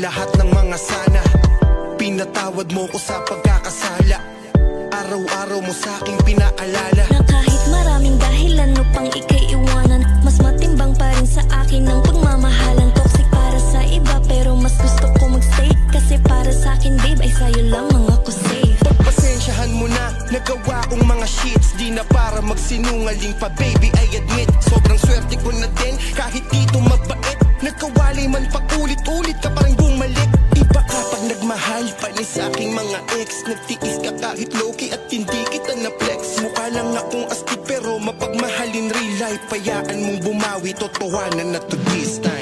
lahat ng mga sana. Pinatawad mo ko sa pagkakasala. Araw-araw mo sa'king pinaalala na kahit maraming dahilan upang ika'y iwanan, mas matimbang pa rin sa akin ang pagmamahalan. Toxic para sa iba pero mas gusto ko magstay, kasi para sa akin babe ay sa'yo lamang ako safe. Pagpasensyahan mo na, nagawa kong mga shits. Di na para magsinungaling pa baby, I admit. Sobrang swerte ko na din, kahit dito mabait. Nagkawalay man paulit-ulit ka pa rin bumalik. Iba ka pag nagmahal, panis sa aking mga ex. Nagtiis ka kahit low-key at hindi kita na-flex. Mukha lang akong astig pero mapagmahalin real life. Payaan mong bumawi, totohanan na to this time.